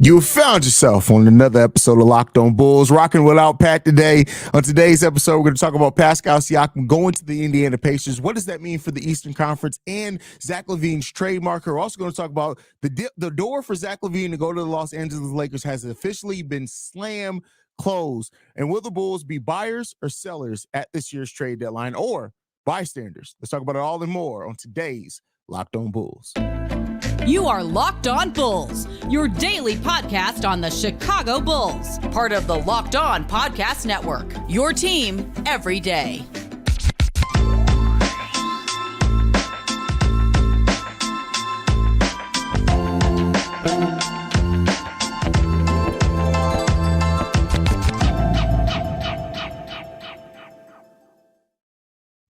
You found yourself on another episode of Locked On Bulls, rocking without Pat today. On today's episode, we're going to talk about Pascal Siakam going to the Indiana Pacers. What does that mean for the Eastern Conference and Zach LaVine's trademark? We're also going to talk about the door for Zach LaVine to go to the Los Angeles Lakers has officially been slammed closed. And will the Bulls be buyers or sellers at this year's trade deadline, or bystanders? Let's talk about it all and more on today's Locked On Bulls. You are Locked On Bulls, your daily podcast on the Chicago Bulls, part of the Locked On Podcast Network, your team every day.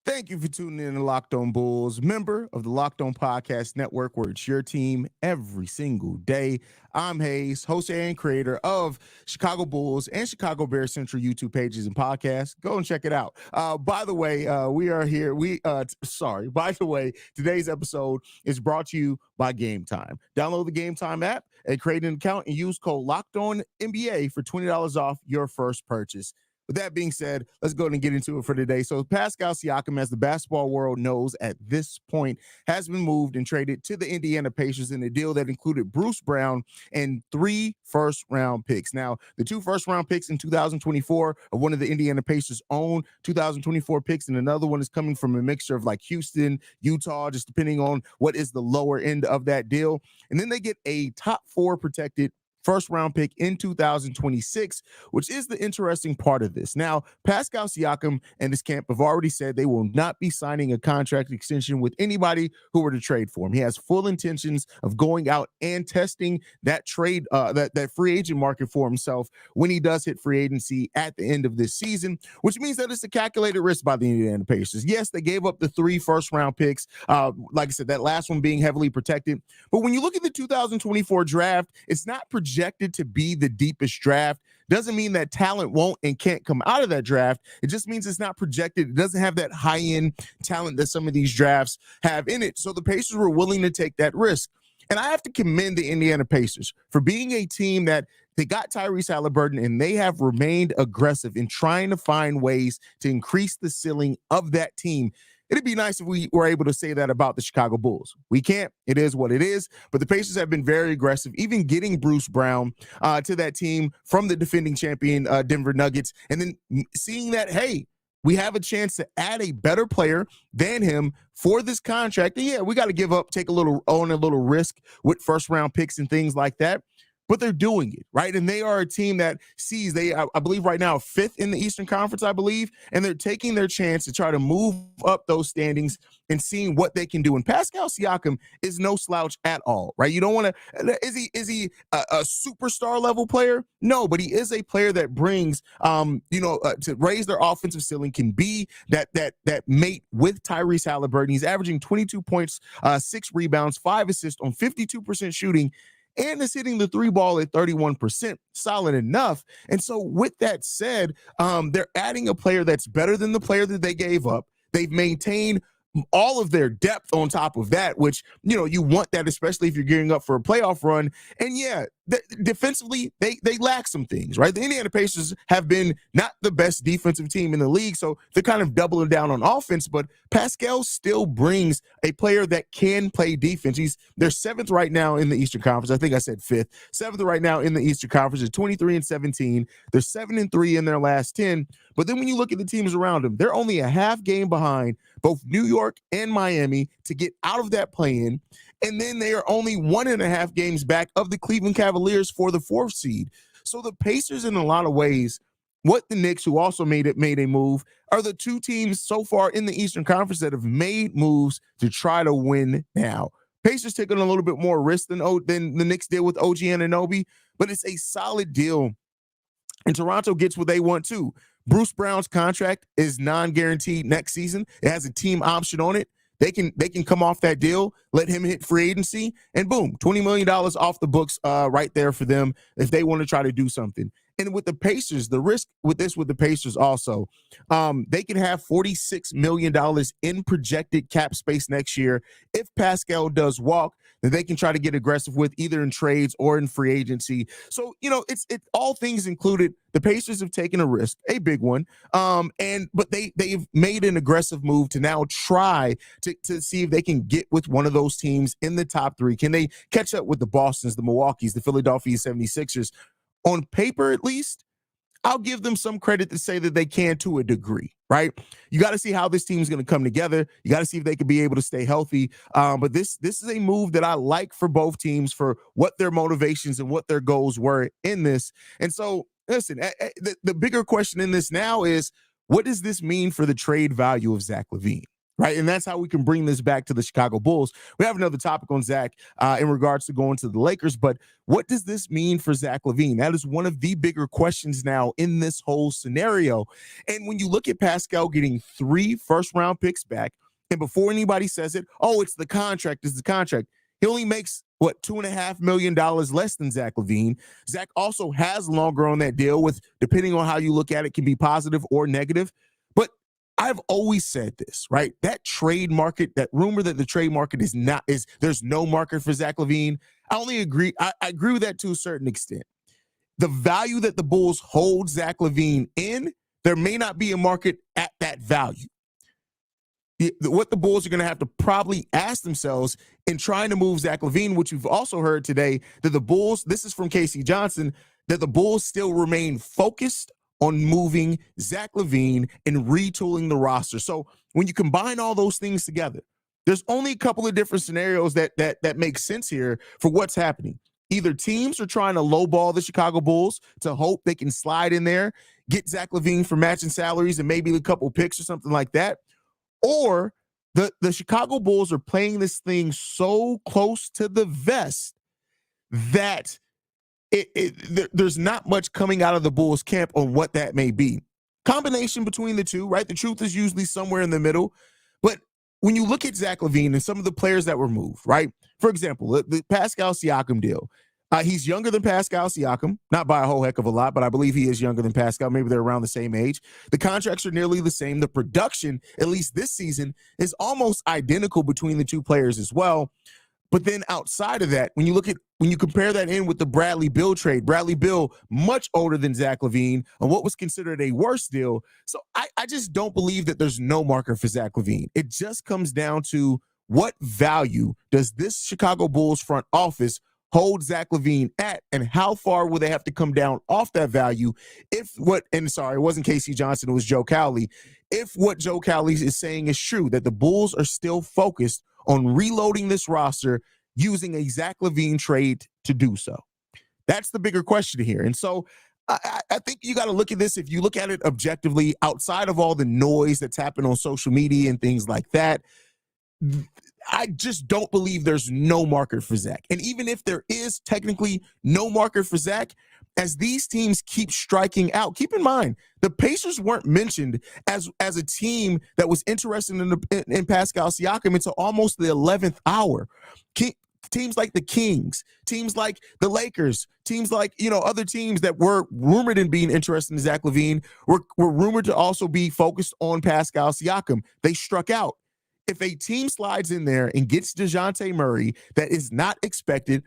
Thank you for tuning in to Locked On Bulls, member of the Locked On Podcast Network, where it's your team every single day. I'm Haize, host and creator of Chicago Bulls and Chicago Bears Central YouTube pages and podcasts. Go and check it out. By the way, we are here. By the way, today's episode is brought to you by Gametime. Download the Gametime app and create an account and use code LOCKEDONNBA for $20 off your first purchase. With that being said, let's go ahead and get into it for today. So Pascal Siakam, as the basketball world knows at this point, has been moved and traded to the Indiana Pacers in a deal that included Bruce Brown and 3 first-round picks. Now, the 2 first-round picks in 2024 are one of the Indiana Pacers' own 2024 picks, and another one is coming from a mixture of like Houston, Utah, just depending on what is the lower end of that deal. And then they get a top 4 protected first-round pick in 2026, which is the interesting part of this. Now, Pascal Siakam and his camp have already said they will not be signing a contract extension with anybody who were to trade for him. He has full intentions of going out and testing that trade, that free agent market for himself when he does hit free agency at the end of this season, which means that it's a calculated risk by the Indiana Pacers. Yes, they gave up the 3 first-round picks, like I said, that last one being heavily protected. But when you look at the 2024 draft, it's not projected to be the deepest draft. Doesn't mean that talent won't and can't come out of that draft. It just means it's not projected. It doesn't have that high-end talent that some of these drafts have in it. So the Pacers were willing to take that risk. And I have to commend the Indiana Pacers for being a team that they got Tyrese Halliburton, and they have remained aggressive in trying to find ways to increase the ceiling of that team. It'd be nice if we were able to say that about the Chicago Bulls. We can't. It is what it is. But the Pacers have been very aggressive, even getting Bruce Brown to that team from the defending champion Denver Nuggets, and then seeing that, hey, we have a chance to add a better player than him for this contract. And yeah, we got to take a little risk with first-round picks and things like that. But they're doing it, right? And they are a team that sees, I believe right now, 5th in the Eastern Conference, I believe, and they're taking their chance to try to move up those standings and seeing what they can do. And Pascal Siakam is no slouch at all, right? You don't want to, is he a superstar level player? No, but he is a player that brings, to raise their offensive ceiling, can be that mate with Tyrese Halliburton. He's averaging 22 points, 6 rebounds, 5 assists on 52% shooting, and is hitting the 3 ball at 31%, solid enough. And so with that said, they're adding a player that's better than the player that they gave up. They've maintained all of their depth on top of that, which, you want that, especially if you're gearing up for a playoff run. And yeah, defensively, they lack some things, right? The Indiana Pacers have been not the best defensive team in the league, so they're kind of doubling down on offense, but Pascal still brings a player that can play defense. They're 7th right now in the Eastern Conference. I think I said 5th. 7th right now in the Eastern Conference is 23-17. They're 7-3 in their last 10. But then when you look at the teams around them, they're only a half game behind both New York and Miami to get out of that play-in. And then they are only 1.5 games back of the Cleveland Cavaliers for the 4th seed. So the Pacers, in a lot of ways, what the Knicks, who also made a move, are the 2 teams so far in the Eastern Conference that have made moves to try to win now. Pacers taking a little bit more risk than the Knicks did with OG Anunoby, but it's a solid deal. And Toronto gets what they want too. Bruce Brown's contract is non-guaranteed next season. It has a team option on it. They can come off that deal, let him hit free agency, and boom, $20 million off the books right there for them if they want to try to do something. And with the Pacers, the risk with the Pacers also, they can have $46 million in projected cap space next year. If Pascal does walk, that they can try to get aggressive with either in trades or in free agency. So, it's all things included. The Pacers have taken a risk, a big one. But they've made an aggressive move to now try to see if they can get with one of those teams in the top three. Can they catch up with the Bostons, the Milwaukees, the Philadelphia 76ers? On paper, at least, I'll give them some credit to say that they can to a degree, right? You got to see how this team is going to come together. You got to see if they can be able to stay healthy. But this is a move that I like for both teams for what their motivations and what their goals were in this. And so, listen, the bigger question in this now is, what does this mean for the trade value of Zach LaVine? Right. And that's how we can bring this back to the Chicago Bulls. We have another topic on Zach in regards to going to the Lakers. But what does this mean for Zach LaVine? That is one of the bigger questions now in this whole scenario. And when you look at Pascal getting 3 first-round picks back, and before anybody says it, oh, it's the contract, he only makes, $2.5 million less than Zach LaVine. Zach also has longer on that deal, with, depending on how you look at it, can be positive or negative. But I've always said this, right? That trade market, that rumor that the trade market there's no market for Zach LaVine. I agree with that to a certain extent. The value that the Bulls hold Zach LaVine in, there may not be a market at that value. What the Bulls are going to have to probably ask themselves in trying to move Zach LaVine, which we've also heard today, that the Bulls, this is from Casey Johnson, that the Bulls still remain focused on moving Zach LaVine and retooling the roster. So when you combine all those things together, there's only a couple of different scenarios that make sense here for what's happening. Either teams are trying to lowball the Chicago Bulls to hope they can slide in there, get Zach LaVine for matching salaries and maybe a couple picks or something like that. Or the Chicago Bulls are playing this thing so close to the vest that there's not much coming out of the Bulls camp on what that may be. Combination between the two, right? The truth is usually somewhere in the middle. But when you look at Zach LaVine and some of the players that were moved, right? For example, the Pascal Siakam deal. He's younger than Pascal Siakam, not by a whole heck of a lot, but I believe he is younger than Pascal. Maybe they're around the same age. The contracts are nearly the same. The production, at least this season, is almost identical between the two players as well. But then outside of that, when you compare that in with the Bradley Beal trade, Bradley Beal, much older than Zach LaVine, on what was considered a worse deal. So I just don't believe that there's no marker for Zach LaVine. It just comes down to, what value does this Chicago Bulls front office hold Zach LaVine at, and how far will they have to come down off that value it wasn't Casey Johnson, it was Joe Cowley. If what Joe Cowley is saying is true, that the Bulls are still focused on reloading this roster using a Zach LaVine trade to do so. That's the bigger question here. And so I think you got to look at this, if you look at it objectively, outside of all the noise that's happened on social media and things like that, I just don't believe there's no market for Zach. And even if there is technically no market for Zach, as these teams keep striking out, keep in mind, the Pacers weren't mentioned as a team that was interested in Pascal Siakam until almost the 11th hour. Teams like the Kings, teams like the Lakers, teams like, other teams that were rumored in being interested in Zach LaVine were rumored to also be focused on Pascal Siakam. They struck out. If a team slides in there and gets DeJounte Murray that is not expected,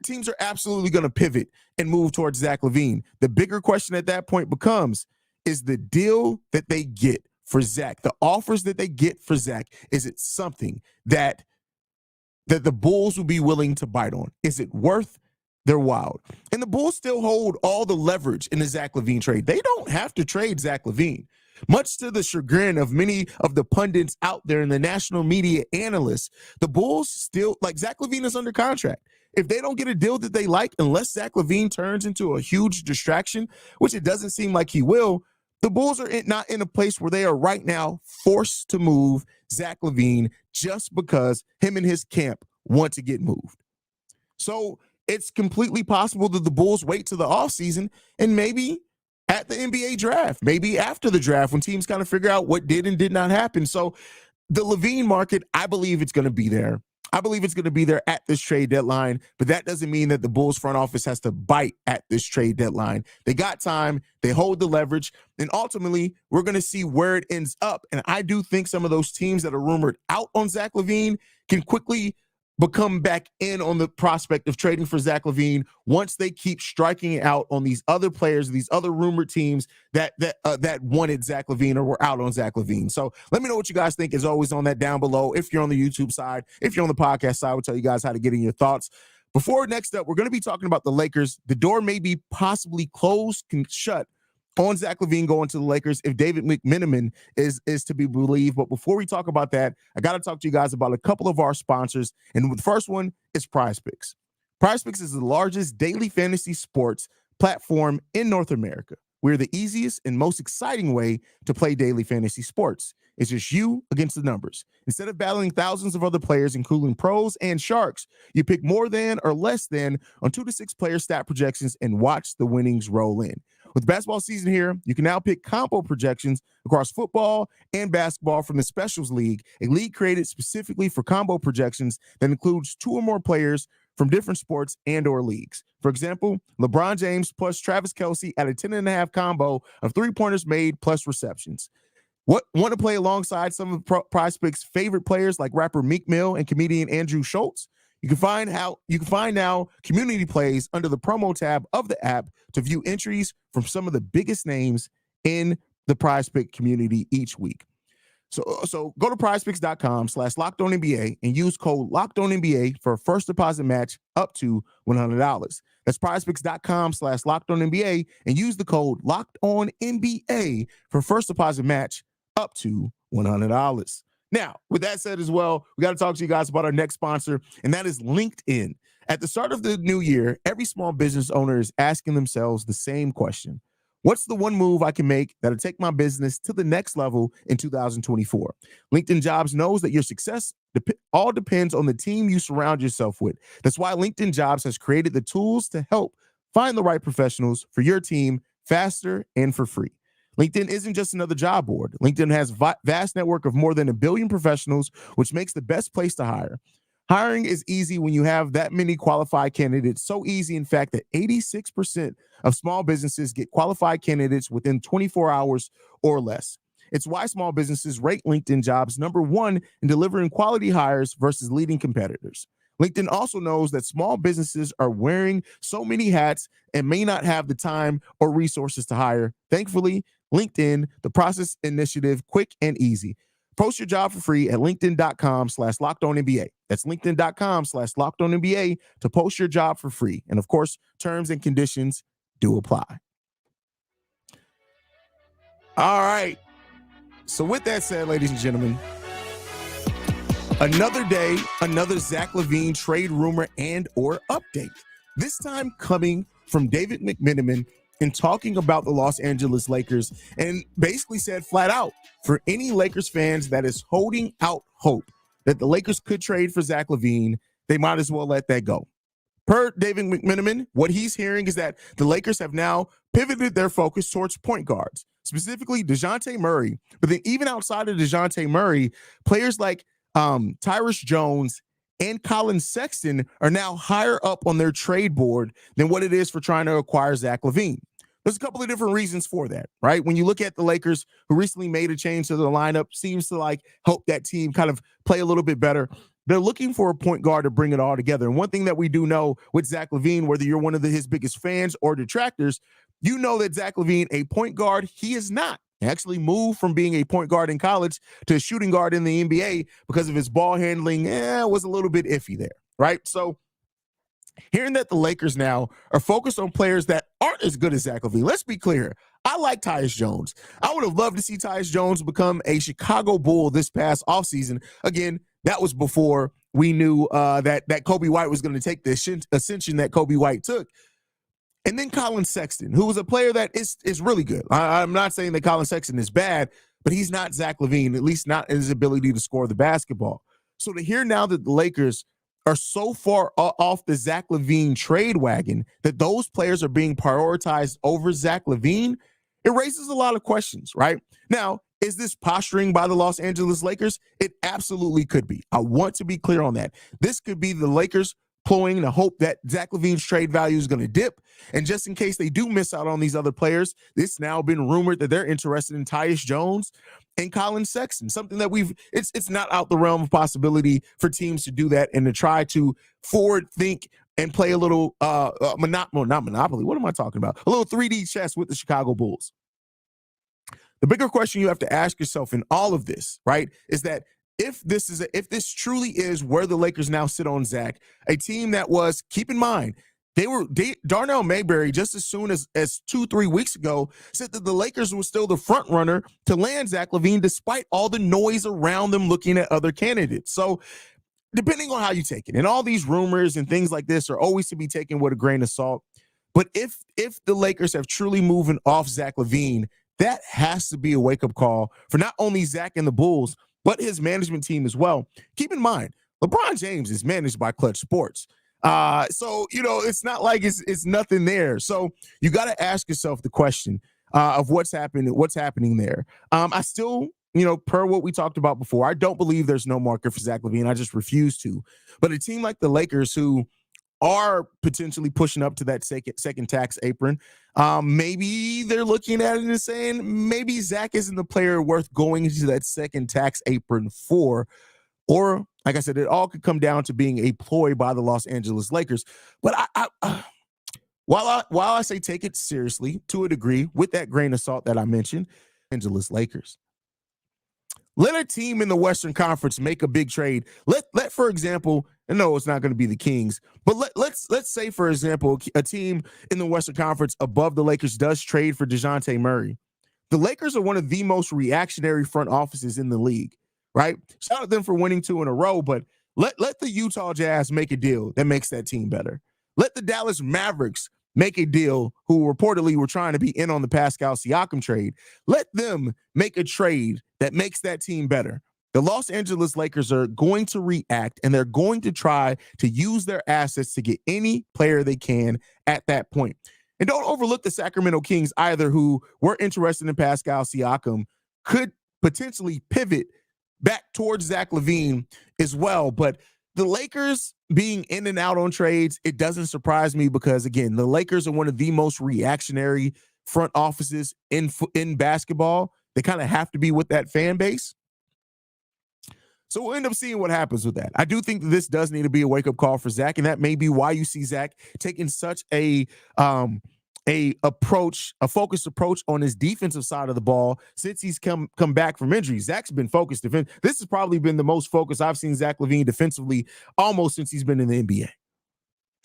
teams are absolutely going to pivot and move towards Zach LaVine. The bigger question at that point becomes, is the deal that they get for Zach, the offers that they get for Zach, is it something that the Bulls will be willing to bite on? Is it worth their while? And the Bulls still hold all the leverage in the Zach LaVine trade. They don't have to trade Zach LaVine. Much to the chagrin of many of the pundits out there and the national media analysts, the Bulls still, Zach LaVine is under contract. If they don't get a deal that they like, unless Zach LaVine turns into a huge distraction, which it doesn't seem like he will, the Bulls are not in a place where they are right now forced to move Zach LaVine just because him and his camp want to get moved. So it's completely possible that the Bulls wait to the offseason and maybe at the NBA draft, maybe after the draft, when teams kind of figure out what did and did not happen. So the LaVine market, I believe it's going to be there. I believe it's going to be there at this trade deadline, but that doesn't mean that the Bulls front office has to bite at this trade deadline. They got time, they hold the leverage, and ultimately we're going to see where it ends up. And I do think some of those teams that are rumored out on Zach LaVine can quickly become back in on the prospect of trading for Zach LaVine once they keep striking out on these other players, these other rumored teams that wanted Zach LaVine or were out on Zach LaVine. So let me know what you guys think, as always, on that down below. If you're on the YouTube side, if you're on the podcast side, we'll tell you guys how to get in your thoughts. Before next up, we're going to be talking about the Lakers. The door may be possibly closed, shut on Zach LaVine going to the Lakers if David McMenamin is to be believed. But before we talk about that, I got to talk to you guys about a couple of our sponsors. And the first one is PrizePicks. PrizePicks is the largest daily fantasy sports platform in North America. We're the easiest and most exciting way to play daily fantasy sports. It's just you against the numbers. Instead of battling thousands of other players, including pros and sharks, you pick more than or less than on 2 to 6 player stat projections and watch the winnings roll in. With basketball season here, you can now pick combo projections across football and basketball from the Specials League, a league created specifically for combo projections that includes 2 or more players from different sports and or leagues. For example, LeBron James plus Travis Kelce at a 10.5 combo of 3-pointers made plus receptions. Want to play alongside some of PrizePicks' favorite players like rapper Meek Mill and comedian Andrew Schultz? You can find now community plays under the promo tab of the app to view entries from some of the biggest names in the PrizePick community each week. So go to prizepicks.com/LockedOnNBA and use code LockedOnNBA for a first deposit match up to $100. That's prizepicks.com/LockedOnNBA and use the code LockedOnNBA for first deposit match up to $100. Now, with that said as well, we got to talk to you guys about our next sponsor, and that is LinkedIn. At the start of the new year, every small business owner is asking themselves the same question. What's the one move I can make that'll take my business to the next level in 2024? LinkedIn Jobs knows that your success all depends on the team you surround yourself with. That's why LinkedIn Jobs has created the tools to help find the right professionals for your team faster and for free. LinkedIn isn't just another job board. LinkedIn has a vast network of more than 1 billion professionals, which makes the best place to hire. Hiring is easy when you have that many qualified candidates. So easy, in fact, that 86% of small businesses get qualified candidates within 24 hours or less. It's why small businesses rate LinkedIn Jobs #1 in delivering quality hires versus leading competitors. LinkedIn also knows that small businesses are wearing so many hats and may not have the time or resources to hire. Thankfully, LinkedIn, the process initiative, quick and easy. Post your job for free at linkedin.com/LockedOnNBA. That's linkedin.com/LockedOnNBA to post your job for free. And of course, terms and conditions do apply. All right. So with that said, ladies and gentlemen, another day, another Zach LaVine trade rumor and or update. This time coming from David McMenamin and talking about the Los Angeles Lakers, and basically said flat out, for any Lakers fans that is holding out hope that the Lakers could trade for Zach LaVine, they might as well let that go. Per David McMenamin, what he's hearing is that the Lakers have now pivoted their focus towards point guards, specifically DeJounte Murray. But then even outside of DeJounte Murray, players like Tyrus Jones and Colin Sexton are now higher up on their trade board than what it is for trying to acquire Zach LaVine. There's a couple of different reasons for that, right? When you look at the Lakers, who recently made a change to the lineup, seems to like help that team kind of play a little bit better. They're looking for a point guard to bring it all together. And one thing that we do know with Zach LaVine, whether you're one of his biggest fans or detractors, you know that Zach LaVine, a point guard, he is not. He actually moved from being a point guard in college to a shooting guard in the NBA because of his ball handling. Was a little bit iffy there, right? So hearing that the Lakers now are focused on players that aren't as good as Zach LaVine. Let's be clear. I like Tyus Jones. I would have loved to see Tyus Jones become a Chicago Bull this past offseason. Again, that was before we knew that Kobe White was going to take the ascension that Kobe White took. And then Colin Sexton, who was a player that is really good. I'm not saying that Colin Sexton is bad, but he's not Zach LaVine, at least not in his ability to score the basketball. So to hear now that the Lakers are so far off the Zach LaVine trade wagon that those players are being prioritized over Zach LaVine, it raises a lot of questions, right? Now, is this posturing by the Los Angeles Lakers? It absolutely could be. I want to be clear on that. This could be the Lakers ploying to hope that Zach LaVine's trade value is going to dip. And just in case they do miss out on these other players, it's now been rumored that they're interested in Tyus Jones and Colin Sexton, something that it's not out the realm of possibility for teams to do that and to try to forward think and play a little not Monopoly. What am I talking about? A little 3D chess with the Chicago Bulls. The bigger question you have to ask yourself in all of this, right, is that if this truly is where the Lakers now sit on Zach, a team that was, keep in mind, Darnell Mayberry just as soon as 2-3 weeks ago said that the Lakers were still the front runner to land Zach LaVine despite all the noise around them looking at other candidates. So depending on how you take it, and all these rumors and things like this are always to be taken with a grain of salt. But if the Lakers have truly moved off Zach LaVine, that has to be a wake-up call for not only Zach and the Bulls, but his management team as well. Keep in mind, LeBron James is managed by Clutch Sports. So, it's not like it's nothing there. So you got to ask yourself the question of what's happening there. I still, per what we talked about before, I don't believe there's no market for Zach LaVine. I just refuse to. But a team like the Lakers, who are potentially pushing up to that second tax apron, maybe they're looking at it and saying maybe Zach isn't the player worth going into that second tax apron for. Or, like I said, it all could come down to being a ploy by the Los Angeles Lakers. But while I say take it seriously to a degree with that grain of salt that I mentioned, Angeles Lakers. Let a team in the Western Conference make a big trade. Let for example, and no, it's not going to be the Kings, but let's say, for example, a team in the Western Conference above the Lakers does trade for DeJounte Murray. The Lakers are one of the most reactionary front offices in the league, right? Shout out them for winning 2 in a row, but let the Utah Jazz make a deal that makes that team better. Let the Dallas Mavericks make a deal, who reportedly were trying to be in on the Pascal Siakam trade. Let them make a trade that makes that team better. The Los Angeles Lakers are going to react, and they're going to try to use their assets to get any player they can at that point. And don't overlook the Sacramento Kings either, who were interested in Pascal Siakam, could potentially pivot back towards Zach LaVine as well. But the Lakers being in and out on trades, it doesn't surprise me because, again, the Lakers are one of the most reactionary front offices in basketball. They kind of have to be with that fan base. So we'll end up seeing what happens with that. I do think that this does need to be a wake-up call for Zach, and that may be why you see Zach taking such a focused approach on his defensive side of the ball since he's come back from injury. Zach's been focused. This has probably been the most focused I've seen Zach LaVine defensively almost since he's been in the NBA.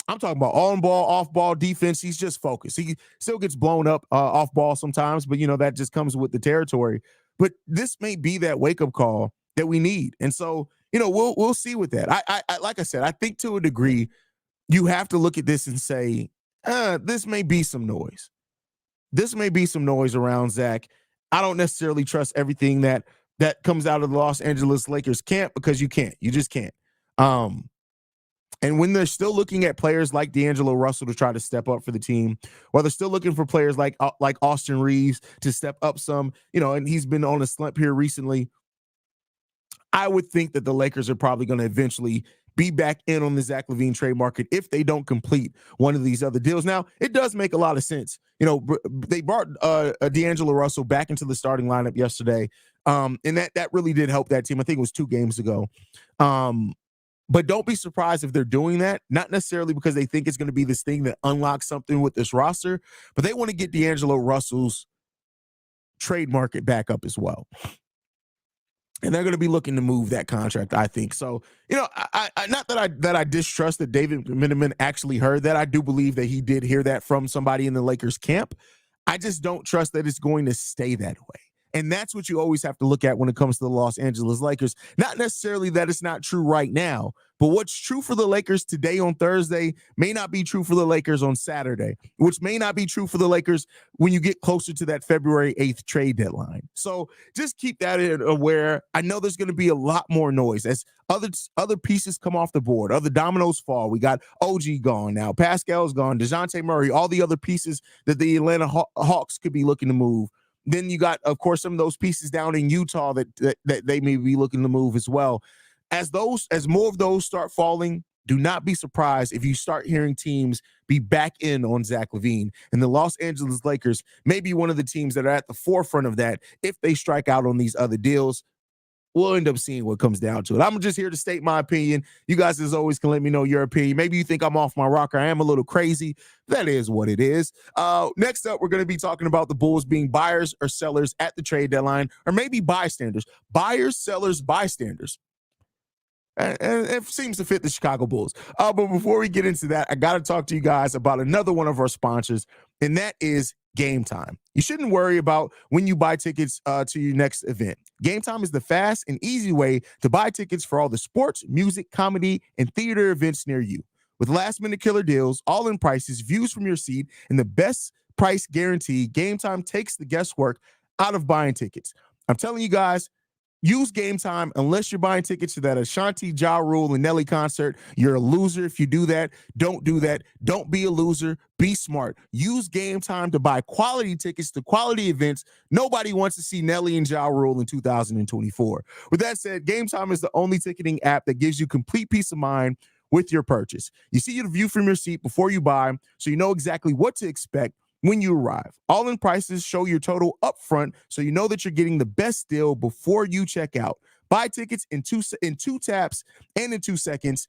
I'm talking about on-ball, off-ball defense. He's just focused. He still gets blown up off-ball sometimes, but, that just comes with the territory. But this may be that wake-up call that we need. And so, we'll see with that. I like I said, I think to a degree, you have to look at this and say, this may be some noise. This may be some noise around Zach. I don't necessarily trust everything that comes out of the Los Angeles Lakers camp, because you can't. You just can't. And when they're still looking at players like D'Angelo Russell to try to step up for the team, while they're still looking for players like Austin Reeves to step up some, and he's been on a slump here recently, I would think that the Lakers are probably going to eventually be back in on the Zach LaVine trade market if they don't complete one of these other deals. Now, it does make a lot of sense. They brought D'Angelo Russell back into the starting lineup yesterday, and that really did help that team. I think it was 2 games ago. But don't be surprised if they're doing that, not necessarily because they think it's going to be this thing that unlocks something with this roster, but they want to get D'Angelo Russell's trade market back up as well. And they're going to be looking to move that contract, I think. So, I not that I distrust that David McMenamin actually heard that. I do believe that he did hear that from somebody in the Lakers camp. I just don't trust that it's going to stay that way. And that's what you always have to look at when it comes to the Los Angeles Lakers. Not necessarily that it's not true right now, but what's true for the Lakers today on Thursday may not be true for the Lakers on Saturday, which may not be true for the Lakers when you get closer to that February 8th trade deadline. So just keep that aware. I know there's going to be a lot more noise as other pieces come off the board, other dominoes fall. We got OG gone now. Pascal's gone. DeJounte Murray, all the other pieces that the Atlanta Hawks could be looking to move. Then you got, of course, some of those pieces down in Utah that they may be looking to move as well. As more of those start falling, do not be surprised if you start hearing teams be back in on Zach LaVine. And the Los Angeles Lakers may be one of the teams that are at the forefront of that if they strike out on these other deals. We'll end up seeing what comes down to it. I'm just here to state my opinion. You guys, as always, can let me know your opinion. Maybe you think I'm off my rocker. I am a little crazy. That is what it is. Next up, we're going to be talking about the Bulls being buyers or sellers at the trade deadline, or maybe bystanders. Buyers, sellers, bystanders. And it seems to fit the Chicago Bulls. But before we get into that, I got to talk to you guys about another one of our sponsors, and that is Gametime. You shouldn't worry about when you buy tickets to your next event. Gametime is the fast and easy way to buy tickets for all the sports, music, comedy, and theater events near you. With last-minute killer deals, all-in prices, views from your seat, and the best price guarantee, Gametime takes the guesswork out of buying tickets. I'm telling you guys, use Gametime unless you're buying tickets to that Ashanti, Ja Rule, and Nelly concert. You're a loser if you do that. Don't do that. Don't be a loser. Be smart. Use Gametime to buy quality tickets to quality events. Nobody wants to see Nelly and Ja Rule in 2024. With that said, Gametime is the only ticketing app that gives you complete peace of mind with your purchase. You see the view from your seat before you buy, so you know exactly what to expect when you arrive. All-in prices show your total upfront, so you know that you're getting the best deal before you check out. Buy tickets in two taps and in 2 seconds.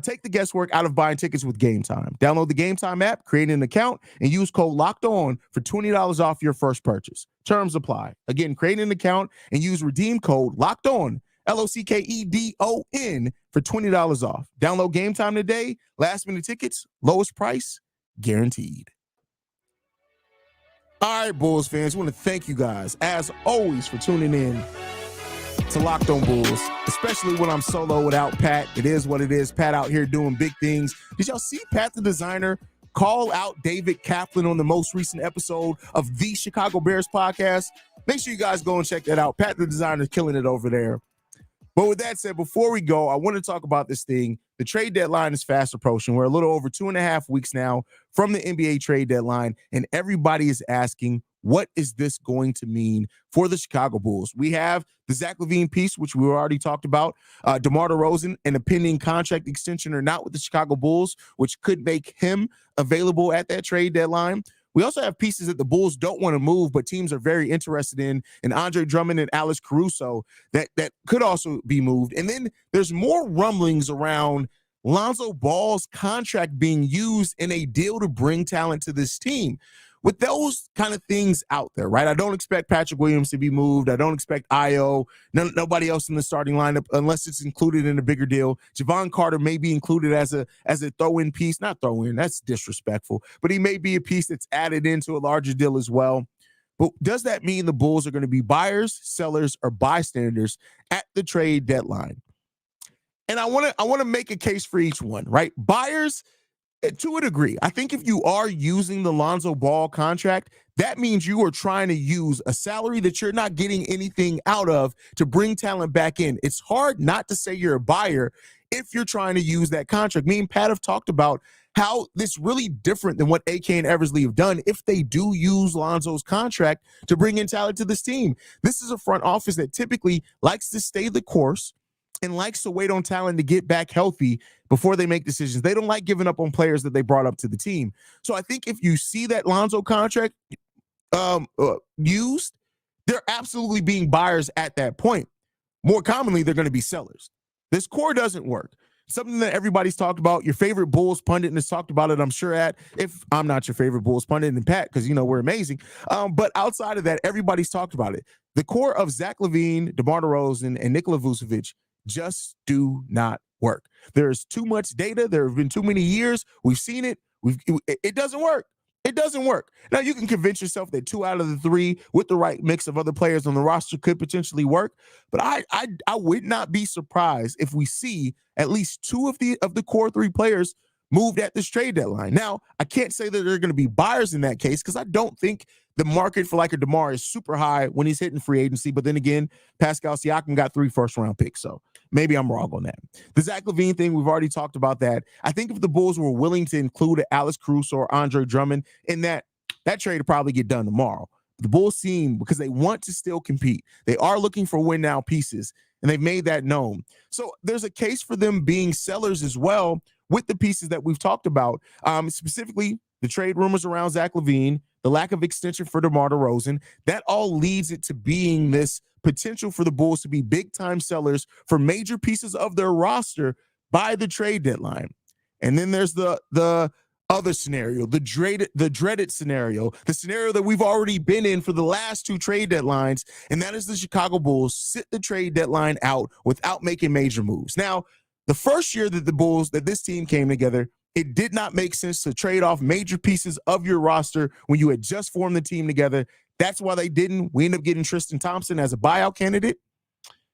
Take the guesswork out of buying tickets with Gametime. Download the Gametime app, create an account, and use code LOCKEDON for $20 off your first purchase. Terms apply. Again, create an account and use redeem code LOCKEDON, LOCKEDON, for $20 off. Download Gametime today. Last-minute tickets, lowest price, guaranteed. All right, Bulls fans, I want to thank you guys, as always, for tuning in to Locked On Bulls, especially when I'm solo without Pat. It is what it is. Pat out here doing big things. Did y'all see Pat the Designer call out David Kaplan on the most recent episode of the Chicago Bears podcast? Make sure you guys go and check that out. Pat the Designer is killing it over there. But with that said, before we go, I want to talk about this thing. The trade deadline is fast approaching. We're a little over 2.5 weeks now from the NBA trade deadline, and everybody is asking, what is this going to mean for the Chicago Bulls? We have the Zach LaVine piece, which we already talked about. DeMar DeRozan and a pending contract extension or not with the Chicago Bulls, which could make him available at that trade deadline. We also have pieces that the Bulls don't want to move, but teams are very interested in Andre Drummond and Alex Caruso that could also be moved. And then there's more rumblings around Lonzo Ball's contract being used in a deal to bring talent to this team. With those kind of things out there, right? I don't expect Patrick Williams to be moved. I don't expect Io, nobody else in the starting lineup unless it's included in a bigger deal. Javon Carter may be included as a throw-in piece. Not throw-in, that's disrespectful. But he may be a piece that's added into a larger deal as well. But does that mean the Bulls are going to be buyers, sellers, or bystanders at the trade deadline? And I want to make a case for each one, right? Buyers, to a degree. I think if you are using the Lonzo Ball contract, that means you are trying to use a salary that you're not getting anything out of to bring talent back in. It's hard not to say you're a buyer if you're trying to use that contract. Me and Pat have talked about how this really different than what AK and Eversley have done if they do use Lonzo's contract to bring in talent to this team. This is a front office that typically likes to stay the course and likes to wait on talent to get back healthy before they make decisions. They don't like giving up on players that they brought up to the team. So I think if you see that Lonzo contract used, they're absolutely being buyers at that point. More commonly, they're going to be sellers. This core doesn't work. Something that everybody's talked about. Your favorite Bulls pundit has talked about it, I'm sure, if I'm not your favorite Bulls pundit, and Pat, because, we're amazing. But outside of that, everybody's talked about it. The core of Zach LaVine, DeMar DeRozan, and Nikola Vucevic just do not work. There's too much data. There have been too many years. We've seen it. It doesn't work. It doesn't work. Now, you can convince yourself that 2 out of the 3 with the right mix of other players on the roster could potentially work. But I would not be surprised if we see at least 2 of the core 3 players moved at this trade deadline. Now, I can't say that they're going to be buyers in that case because I don't think the market for like a DeMar is super high when he's hitting free agency. But then again, Pascal Siakam got 3 first-round picks, so maybe I'm wrong on that. The Zach LaVine thing, we've already talked about that. I think if the Bulls were willing to include Alex Caruso or Andre Drummond in that trade would probably get done tomorrow. The Bulls seem, because they want to still compete, they are looking for win-now pieces. and they've made that known. So there's a case for them being sellers as well with the pieces that we've talked about, specifically the trade rumors around Zach LaVine, the lack of extension for DeMar DeRozan. That all leads it to being this potential for the Bulls to be big-time sellers for major pieces of their roster by the trade deadline. And then there's the other scenario, the dreaded scenario, the scenario that we've already been in for the last two trade deadlines, and that is the Chicago Bulls sit the trade deadline out without making major moves. Now, the first year that this team came together, it did not make sense to trade off major pieces of your roster when you had just formed the team together. That's why they didn't. We ended up getting Tristan Thompson as a buyout candidate.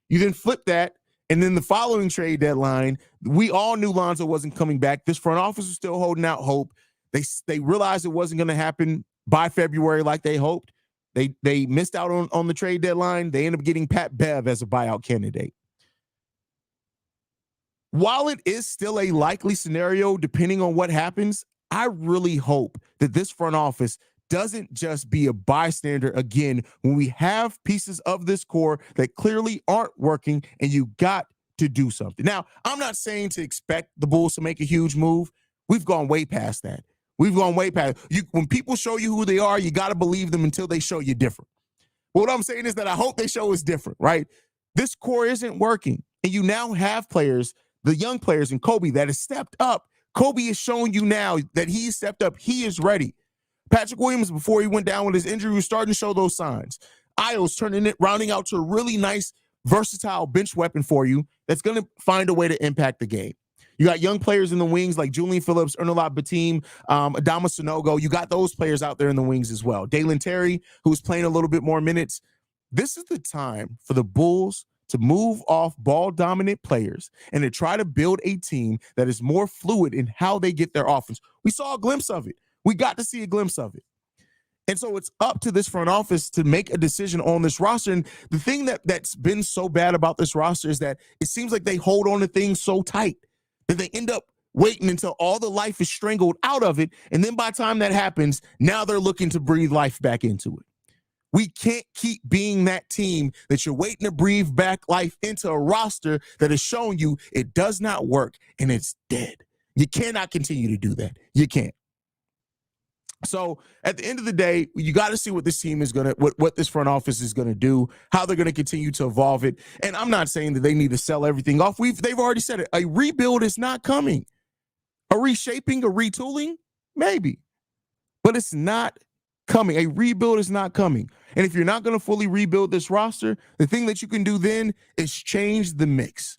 You then flip that, and then the following trade deadline, we all knew Lonzo wasn't coming back. This front office was still holding out hope. They realized it wasn't going to happen by February like they hoped. They missed out on the trade deadline. They ended up getting Pat Bev as a buyout candidate. While it is still a likely scenario, depending on what happens, I really hope that this front office doesn't just be a bystander again when we have pieces of this core that clearly aren't working, and you got to do something. Now, I'm not saying to expect the Bulls to make a huge move. We've gone way past that. We've gone way past. When people show you who they are, you got to believe them until they show you different. But what I'm saying is that I hope they show us different, right? This core isn't working, and you now have players, the young players in Kobe that has stepped up. Kobe is showing you now that he's stepped up. He is ready. Patrick Williams, before he went down with his injury, was starting to show those signs. Io's rounding out to a really nice, versatile bench weapon for you that's going to find a way to impact the game. You got young players in the wings like Julian Phillips, Ernelat Batum, Adama Sanogo. You got those players out there in the wings as well. Dalen Terry, who's playing a little bit more minutes. This is the time for the Bulls to move off ball-dominant players and to try to build a team that is more fluid in how they get their offense. We saw a glimpse of it. We got to see a glimpse of it. And so it's up to this front office to make a decision on this roster. And the thing that's been so bad about this roster is that it seems like they hold on to things so tight that they end up waiting until all the life is strangled out of it. And then by the time that happens, now they're looking to breathe life back into it. We can't keep being that team that you're waiting to breathe back life into a roster that is showing you it does not work and it's dead. You cannot continue to do that. You can't. So at the end of the day, you got to see what this team is going to, what this front office is going to do, how they're going to continue to evolve it. And I'm not saying that they need to sell everything off. They've already said it. A rebuild is not coming. A reshaping, a retooling, maybe. But it's not coming. A rebuild is not coming. And if you're not going to fully rebuild this roster, the thing that you can do then is change the mix.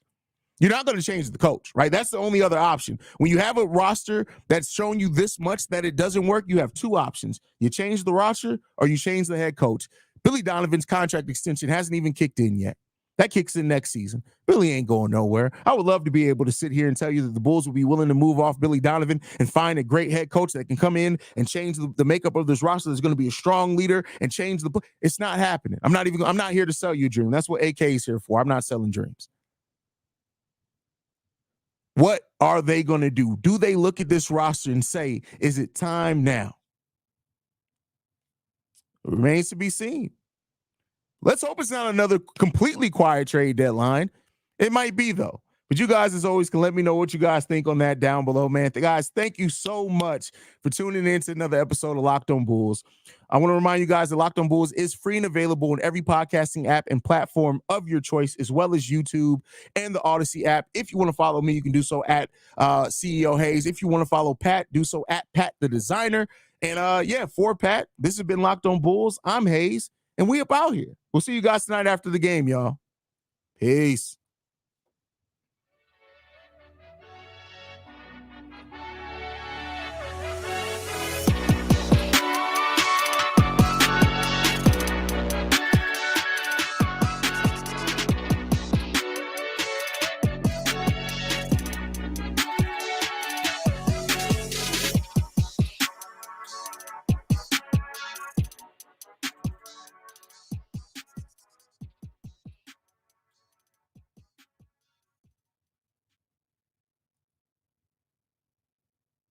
You're not going to change the coach, right? That's the only other option. When you have a roster that's showing you this much that it doesn't work, you have two options. You change the roster or you change the head coach. Billy Donovan's contract extension hasn't even kicked in yet. That kicks in next season. Billy ain't going nowhere. I would love to be able to sit here and tell you that the Bulls will be willing to move off Billy Donovan and find a great head coach that can come in and change the makeup of this roster. That's going to be a strong leader and change the. It's not happening. I'm not here to sell you a dream. That's what AK is here for. I'm not selling dreams. What are they going to do? Do they look at this roster and say, is it time now? It remains to be seen. Let's hope it's not another completely quiet trade deadline. It might be, though. But you guys, as always, can let me know what you guys think on that down below, man. Guys, thank you so much for tuning in to another episode of Locked On Bulls. I want to remind you guys that Locked On Bulls is free and available in every podcasting app and platform of your choice, as well as YouTube and the Odyssey app. If you want to follow me, you can do so at CEO Haize. If you want to follow Pat, do so at Pat The Designer. And for Pat, this has been Locked On Bulls. I'm Haize, and we up out here. We'll see you guys tonight after the game, y'all. Peace.